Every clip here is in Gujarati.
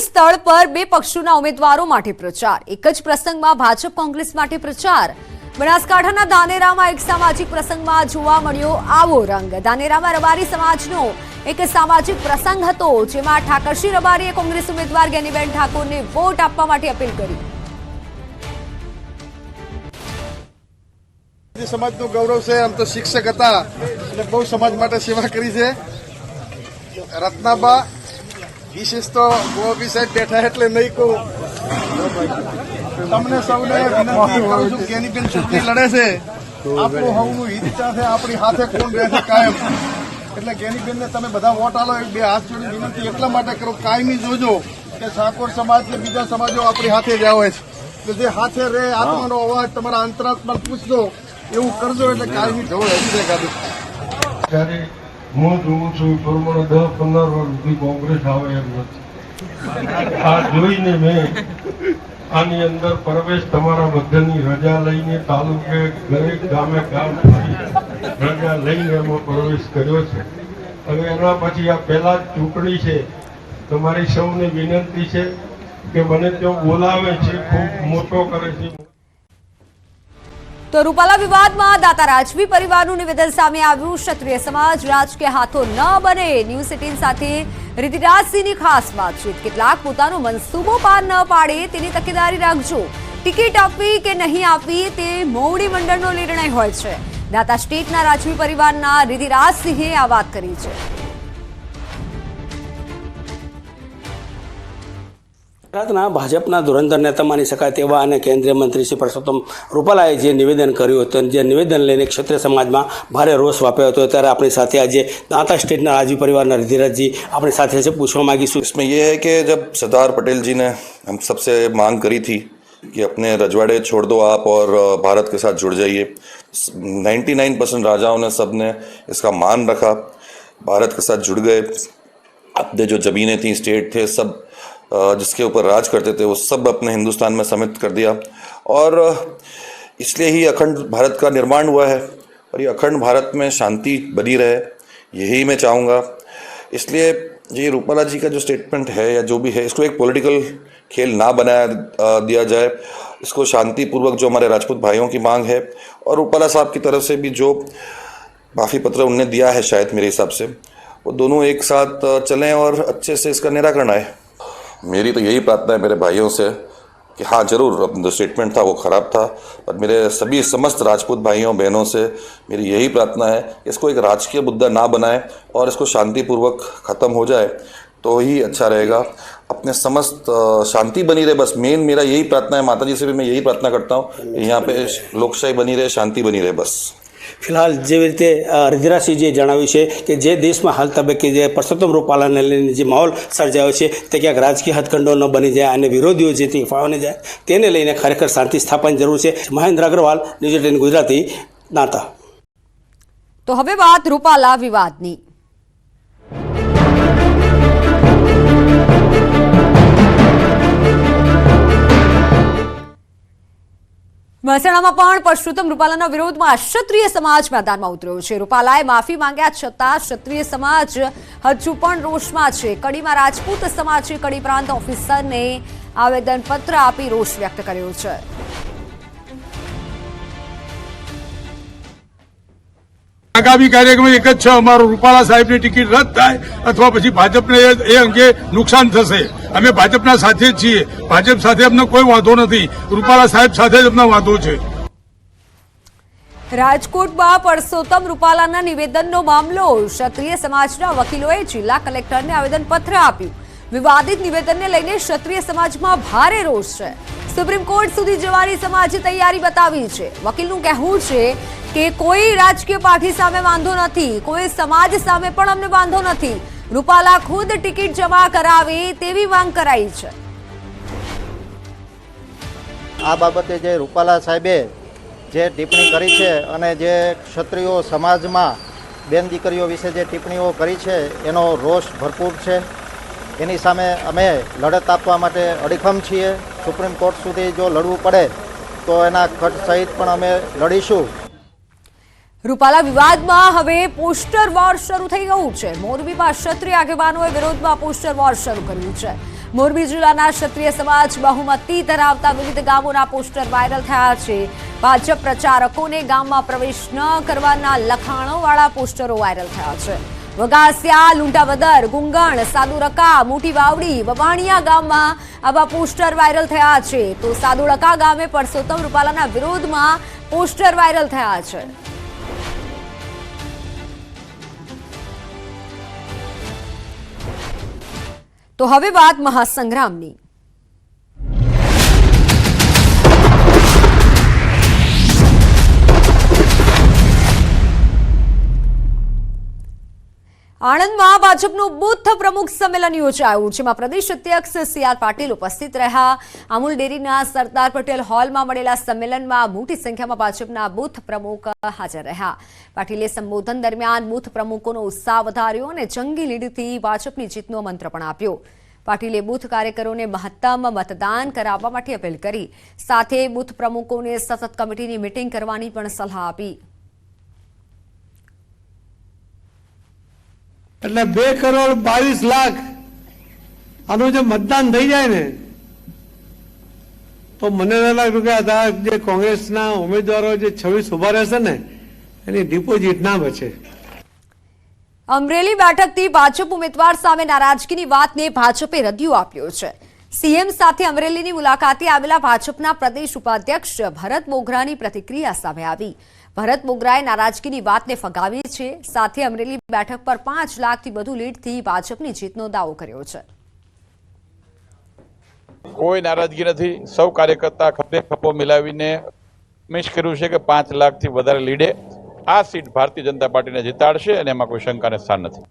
સ્થળ પર બે પક્ષોના ઉમેદવારો માટે પ્રચાર, એક જ પ્રસંગમાં ભાજપ કોંગ્રેસ માટે પ્રચાર। બનાસકાંઠાના ધાનેરામાં એક સામાજિક પ્રસંગમાં જોવા મળ્યો આવો રંગ। ધાનેરામાં રબારી સમાજનો એક સામાજિક પ્રસંગ હતો, જેમાં ઠાકરસિંહ રબારીએ કોંગ્રેસ ઉમેદવાર જ્ઞાનીબેન ઠાકોરને વોટ આપવા માટે અપીલ કરી। સમાજનું ગૌરવ છે। આમ તો શિક્ષક હતા અને બહુ સમાજ માટે સેવા કરી છે। રત્નાબા વિશેષ તો ગોપી સાહેબ બેઠા એટલે નહીં કહું। તમને સૌને વિનંતી કરું છું, જ્ઞાનીબેન ચૂંટણી લડે છે, આપણું હવનું હિત છે, આપણી હાથે કોણ રહેશે કાયમ। એટલે જ્ઞાનીબેનને તમે બધા વોટ આલો, બે હાથ જોડી વિનંતી એટલા માટે કરો, કાયમી જોજો કે ઠાકોર સમાજ કે બીજા સમાજો આપણી હાથે જ આવે છે। એટલે જે હાથે રહે, આત્માનો અવાજ તમારા અંતરાત્મા પૂછજો એવું કરજો, એટલે કાયમી જવળ હજી જાય। હું જોઉં છું પ્રમાણે 10-15 વર્ષ સુધી કોંગ્રેસ આવે એમ નથી। આ જોઈને મેં આની અંદર પ્રવેશ તમારા બધાની રજા લઈને તાલુકે દરેક ગામે ગામ રજા લઈને એમાં પ્રવેશ કર્યો છે। હવે એના પછી આ પહેલા જ ચૂંટણી છે। તમારી સૌને વિનંતી છે કે મને તેઓ બોલાવે છે, ખૂબ મોટો કરે છે। તો રૂપાલા વિવાદમાં દાતા રાજવી પરિવારનું નિવેદન સામે આવ્યું। ક્ષત્રિય સમાજ રાજકીય હાથો ન બને, ન્યૂઝ 18 સાથે રિતિરાજસિંહની ખાસ વાતચીત। કેટલાક પોતાનો મનસૂબો પાર ન પાડે તેની તકેદારી રાખજો। ટિકિટ આપવી કે નહીં આપવી તે મોવડી મંડળનો નિર્ણય હોય છે। દાતા સ્ટેટના રાજવી પરિવારના રિતિરાજસિંહે આ વાત કરી છે। ગુજરાતના ભાજપના ધુરંધર નેતા માની શકાય તેવા અને કેન્દ્રીય મંત્રી શ્રી પરસોત્તમ રૂપાલાએ જે નિવેદન કર્યું હતું, જે નિવેદન લઈને ક્ષત્રિય સમાજમાં ભારે રોષ વ્યાપ્યો હતો, ત્યારે આપણી સાથે આજે દાતા સ્ટેટના રાજવી પરિવારના રિધિરાજજી આપણી સાથે છે। પૂછવા માંગીશું, इसमें ये है कि जब सरदार पटेल जी ने हम सबसे मांग करी थी कि अपने रजवाड़े छोड़ दो आप और भारत के साथ जुड़ जाइए, 99% राजाओं ने सब ने इसका मान रखा, भारत के साथ जुड़ गए। अपने जो ज़मीनें थी, स्टेट थे, सब जिसके ऊपर राज करते थे, वो सब अपने हिंदुस्तान में समित कर दिया और इसलिए ही अखंड भारत का निर्माण हुआ है और ये अखंड भारत में शांति बनी रहे, यही मैं चाहूँगा। इसलिए ये रूपाला जी का जो स्टेटमेंट है या जो भी है, इसको एक पॉलिटिकल खेल ना बनाया दिया जाए। इसको शांतिपूर्वक, जो हमारे राजपूत भाइयों की मांग है और रूपाला साहब की तरफ से भी जो माफ़ी पत्र उनने दिया है शायद मेरे हिसाब से, वो दोनों एक साथ चलें और अच्छे से इसका निराकरण आए। मेरी तो यही प्रार्थना है मेरे भाइयों से कि हाँ ज़रूर जो स्टेटमेंट था वो ख़राब था, पर मेरे सभी समस्त राजपूत भाइयों बहनों से मेरी यही प्रार्थना है कि इसको एक राजकीय मुद्दा ना बनाएं और इसको शांतिपूर्वक ख़त्म हो जाए तो ही अच्छा रहेगा। अपने समस्त शांति बनी रहे, बस मेन मेरा यही प्रार्थना है। माता जी से भी मैं यही प्रार्थना करता हूँ, यहाँ पे लोकशाही बनी रहे, शांति बनी रहे बस। फिलहाल જેવી રીતે રિધિરાજસિંહજીએ જણાવ્યું છે કે જે દેશમાં હાલ તબક્કે જે પરસોત્તમ રૂપાલાને લઈને જે માહોલ સર્જાયો છે તે ક્યાંક રાજકીય હથકંડો ન બની જાય અને વિરોધીઓ જે ફાવને જાય તેને લઈને ખરેખર શાંતિ સ્થાપવાની જરૂર છે। મહેન્દ્ર અગ્રવાલ, ન્યૂઝ 18 ગુજરાતી, દાંતા। તો હવે વાત રૂપાલા વિવાદની। મહેસાણામાં પણ પરસોત્તમ રૂપાલાના વિરોધમાં ક્ષત્રિય સમાજ મેદાનમાં ઉતર્યો છે। રૂપાલાએ માફી માંગ્યા છતાં ક્ષત્રિય સમાજ હજુ પણ રોષમાં છે। કડીમાં રાજપૂત સમાજે કડી પ્રાંત ઓફિસરને આવેદનપત્ર આપી રોષ વ્યક્ત કર્યો છે। આગામી કાર્યક્રમ એક જ છે, અમારો રૂપાલા સાહેબની ટિકિટ રદ થાય અથવા પછી ભાજપને એ અંગે નુકસાન થશે। અમે ભાજપના સાથે જ છીએ, ભાજપ સાથે અમને કોઈ વાંધો નથી, રૂપાલા સાહેબ સાથે જ અમને વાંધો છે। રાજકોટમાં પરસોત્તમ રૂપાલાના નિવેદનનો મામલો, ક્ષત્રિય સમાજના વકીલોએ જિલ્લા કલેક્ટરને આવેદનપત્ર આપ્યું। વિવાદિત નિવેદનને લઈને ક્ષત્રિય સમાજમાં ભારે રોષ છે। સુપ્રીમ કોર્ટ સુધી જવાની સમાજે તૈયારી બતાવી છે। વકીલનું કહેવું છે કે કોઈ રાજકીય પાર્ટી સામે વાંધો નથી, કોઈ સમાજ સામે પણ અમને વાંધો નથી। રૂપાલા ખુદ ટિકિટ જમા કરાવે તેવી માંગ कराई છે। આ બાબતે જે રૂપાલા સાહેબે જે ટિપ્પણી કરી છે અને જે ક્ષત્રિયો સમાજમાં બેન દીકરીઓ વિશે જે ટિપ્પણીઓ કરી છે એનો રોષ ભરપૂર છે। એની સામે અમે લડત આપવા માટે અડીખમ છીએ। સુપ્રીમ કોર્ટ સુધી જો લડવું પડે તો એના ખર્ચ સહિત પણ અમે લડીશું। રૂપાલા વિવાદમાં હવે પોસ્ટર વોર શરૂ થઈ ગયું છે. મોરબીમાં ક્ષત્રિય આગેવાનોએ વિરોધમાં પોસ્ટર વોર શરૂ કર્યું છે. મોરબી જિલ્લાના ક્ષત્રિય સમાજ બહુમતી ધરાવતા વિવિધ ગામોના પોસ્ટર વાયરલ થયા છે. ભાજપ પ્રચારકોને ગામમાં પ્રવેશ ન કરવાના લખાણોવાળા પોસ્ટરો વાયરલ થયા છે. વગાસિયા, લુંટાવદર, ગુંગણ, સાદુરકા, મોટી વાવડી, વવાણિયા ગામમાં આવા પોસ્ટર વાયરલ થયા છે. તો સાદુરકા ગામે પરસોત્તમ રૂપાલાના વિરોધમાં પોસ્ટર વાયરલ થયા છે. તો હવે વાત મહાસંગ્રામની. આણંદમાં ભાજપનું બૂથ પ્રમુખ સંમેલન યોજાયું, જેમાં પ્રદેશ અધ્યક્ષ સી.આર. પાટીલ ઉપસ્થિત રહ્યા. અમૂલ ડેરીના સરદાર પટેલ હોલમાં મળેલા સંમેલનમાં મોટી સંખ્યામાં ભાજપના બૂથ પ્રમુખ હાજર રહ્યા. પાટીલે સંબોધન દરમિયાન બૂથ પ્રમુખોનો ઉત્સાહ વધાર્યો અને જંગી લીડથી ભાજપની જીતનો મંત્ર પણ આપ્યો. પાટીલે બૂથ કાર્યકરોને મહત્તમ મતદાન કરાવવા માટે અપીલ કરી. સાથે બૂથ પ્રમુખોને સતત કમિટીની મીટિંગ કરવાની પણ સલાહ આપી. એટલે 2,22,00,000 આનું જે મતદાન થઈ જાય ને, તો મને ન લાગ્યું કે આ જે કોંગ્રેસના ઉમેદવારો જે 26 ઉભા રહેશે ને, એની ડિપોઝિટ ના બચે. અમરેલી બેઠકથી ભાજપ ઉમેદવાર સામે નારાજગીની વાતને ભાજપે રદિયો આપ્યો છે. સીએમ સાથે અમરેલીની મુલાકાતે આવેલા ભાજપના પ્રદેશ ઉપાધ્યક્ષ ભરત બોગરાની પ્રતિક્રિયા સામે આવી. ભરત બોગરાએ નારાજગીની વાતને ફગાવી છે. સાથે અમરેલી બેઠક પર 5 લાખથી વધુ લીડથી ભાજપની જીતનો દાવો કર્યો છે. કોઈ નારાજગી નથી. સૌ કાર્યકર્તા ખભે ખભો મિલાવીને મિસ કર્યું છે કે 5 લાખથી વધારે લીડે આ સીટ ભારતીય જનતા પાર્ટીને જીતાડશે અને એમાં કોઈ શંકાને સ્થાન નથી.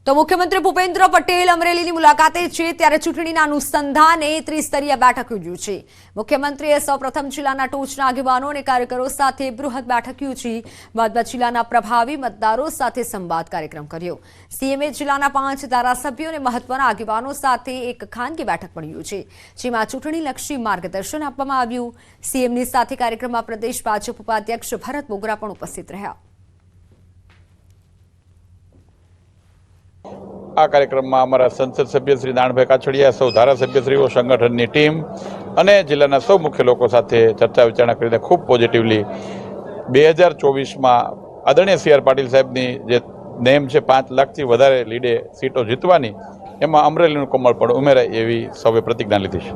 તો મુખ્યમંત્રી ભૂપેન્દ્ર પટેલ અમરેલીની મુલાકાતે છે, ત્યારે ચૂંટણીના અનુસંધાને ત્રિસ્તરીય બેઠક યોજી છે. મુખ્યમંત્રીએ સૌપ્રથમ જિલ્લાના ટોચના આગેવાનો અને કાર્યકરો સાથે બૃહદ બેઠક યોજી. બાદમાં જિલ્લાના પ્રભાવી મતદારો સાથે સંવાદ કાર્યક્રમ કર્યો. સીએમએ જિલ્લાના 5 ધારાસભ્યો અને મહત્વના આગેવાનો સાથે એક ખાનગી બેઠક પણ યોજી, જેમાં ચૂંટણીલક્ષી માર્ગદર્શન આપવામાં આવ્યું. સીએમની સાથે કાર્યક્રમમાં પ્રદેશ ભાજપ ઉપાધ્યક્ષ ભરત બોગરા પણ ઉપસ્થિત રહ્યા. આ કાર્યક્રમમાં અમારા સંસદ સભ્ય શ્રી નાણભાઈ કાછડિયા, સૌ ધારાસભ્યશ્રીઓ, સંગઠનની ટીમ અને જિલ્લાના સૌ મુખ્ય લોકો સાથે ચર્ચા વિચારણા કરીને ખૂબ પોઝિટિવલી 2024માં આદરણીય સી.આર. પાટીલ સાહેબની જે નેમ છે 5 લાખથી વધારે લીડે સીટો જીતવાની, એમાં અમરેલીનું કમળ પણ ઉમેરાય એવી સૌએ પ્રતિજ્ઞા લીધી છે.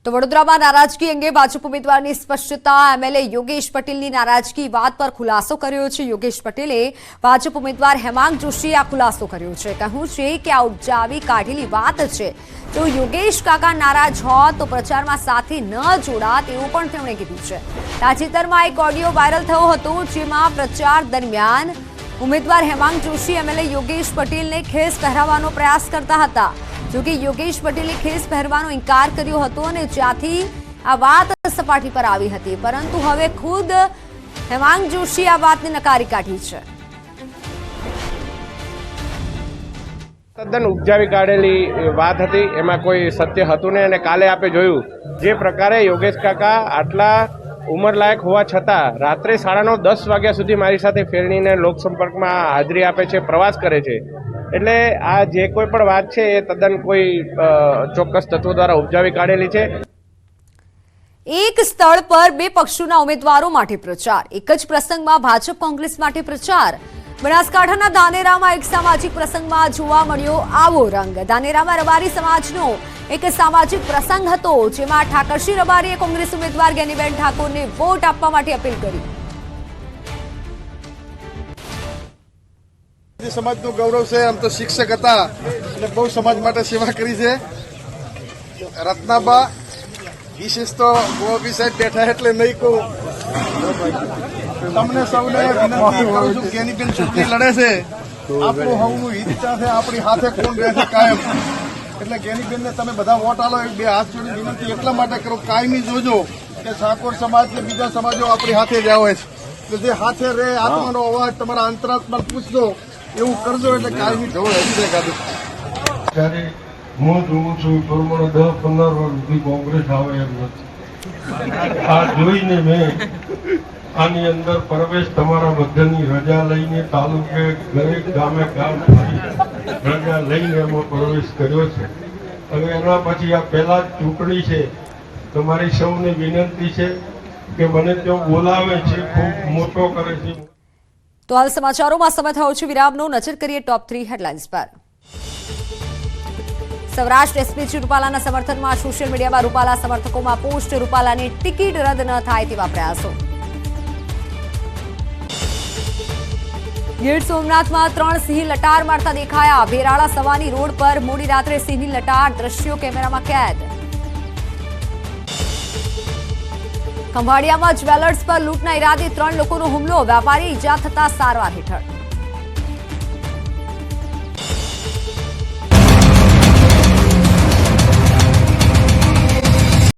તો વડોદરામાં નારાજગી અંગે ભાજપ ઉમેદવારની સ્પષ્ટતા. એમએલએ યોગેશ પટેલની નારાજગી વાત પર ખુલાસો કર્યો છે. યોગેશ પટેલે ભાજપ ઉમેદવાર હેમાંગ જોશીએ આ ખુલાસો કર્યો છે. કહ્યું છે કે આ ઉપજાવી કાઢેલી વાત છે. જો યોગેશ કાકા નારાજ હોત તો પ્રચારમાં સાથે ન જોડાત, એવું પણ તેમણે કીધું છે. તાજેતરમાં એક ઓડિયો વાયરલ થયો હતો, જેમાં પ્રચાર દરમિયાન ઉમેદવાર હેમાંગ જોશી એમએલએ યોગેશ પટેલને ખેસ પહેરાવવાનો પ્રયાસ કરતા હતા. જોકે યોગેશ પટેલે ખેસ પહેરવાનો ઇનકાર કર્યો હતો અને જ્યાંથી આ વાત સપાટી પર આવી હતી, પરંતુ હવે ખુદ હેમાંગ જોશી આ વાતને નકારી કાઢી છે. તદ્દન ઉપજાવી કાઢેલી વાત હતી, એમાં કોઈ સત્ય હતું નહીં. અને કાલે આપણે જોયું જે પ્રકારે યોગેશ કાકા આટલા ઉંમરલાયક હોવા છતાં રાત્રે 9:30-10 વાગ્યા સુધી મારી સાથે ફેરણીને લોકસંપર્કમાં હાજરી આપે છે, પ્રવાસ કરે છે. એટલે આ જે કોઈ પણ વાત છે એ તદ્દન કોઈ ચોક્કસ તત્વો દ્વારા ઉપજાવી કાઢેલી છે. એક સ્થળ પર 2 પક્ષોના ઉમેદવારો માટે પ્રચાર. એક જ પ્રસંગમાં ભાજપ કોંગ્રેસ માટે પ્રચાર. બનાસકાંઠાના ધાનેરામાં એક સામાજિક પ્રસંગમાં જોવા મળ્યો આવો રંગ. ધાનેરામાં રબારી સમાજનો એક સામાજિક પ્રસંગ હતો, જેમાં ઠાકરસિંહ રબારીએ કોંગ્રેસ ઉમેદવાર ગેનીબેન ઠાકોરને વોટ આપવા માટે અપીલ કરી. સમાજનું ગૌરવ છે. આમ તો શિક્ષક હતા અને બહુ સમાજ માટે સેવા કરી છે. રત્નાબા વિશેષ તો ગોપી સાહેબ બેઠા એટલે નહીં કહું. તમને સૌને વિનંતી કરું છું, ગેનીબેન ચૂંટણી લડે છે, આપણું હવનું હિત છે, આપણી હાથે કોણ રહે છે કાયમ. એટલે ગેનીબેનને તમે બધા વોટ આલો. 2 હાથ જોડી વિનંતી એટલા માટે કરો, કાયમી જોજો કે ઠાકોર સમાજ કે બીજા સમાજો આપણી હાથે જ આવે છે. જે હાથે રહે, આત્માનો અવાજ તમારા અંતરાત્મા પૂછજો, એવું કરજો એટલે કાયમી ઢોળ હજી કાઢું. ત્યારે હું જોઉં છું પ્રમાણે 10-15 વર્ષ સુધી કોંગ્રેસ આવે એમ નથી. આ જોઈને મેં આની અંદર પ્રવેશ તમારા બધાની રજા લઈને તાલુકે દરેક ગામે ગામ ફરી રજા લઈને એમાં પ્રવેશ કર્યો છે. હવે એના પછી આ પહેલા જ ચૂંટણી છે. તમારી સૌને વિનંતી છે કે મને તેઓ બોલાવે છે, ખૂબ મોટો કરે છે. તો હાલ સમાચારોમાં સમય થયો છે વિરામનો. નજર કરીએ ટોપ 3 હેડલાઇન્સ પર. સૌરાષ્ટ્ર એસપી રૂપાલાના સમર્થનમાં સોશિયલ મીડિયામાં રૂપાલા સમર્થકોમાં પોસ્ટ, રૂપાલાની ટિકિટ રદ ન થાય તેવા પ્રયાસો. ગીર સોમનાથમાં 3 સિંહ લટાર મારતા દેખાયા. ભેરાળા સવાની રોડ પર મોડી રાત્રે સિંહની લટાર, દ્રશ્યો કેમેરામાં કેદ. ખંભાળિયામાં જ્વેલર્સ પર લૂંટના ઈરાદે 3 લોકોનો હુમલો, વેપારી ઈજા થતા સારવાર હેઠળ.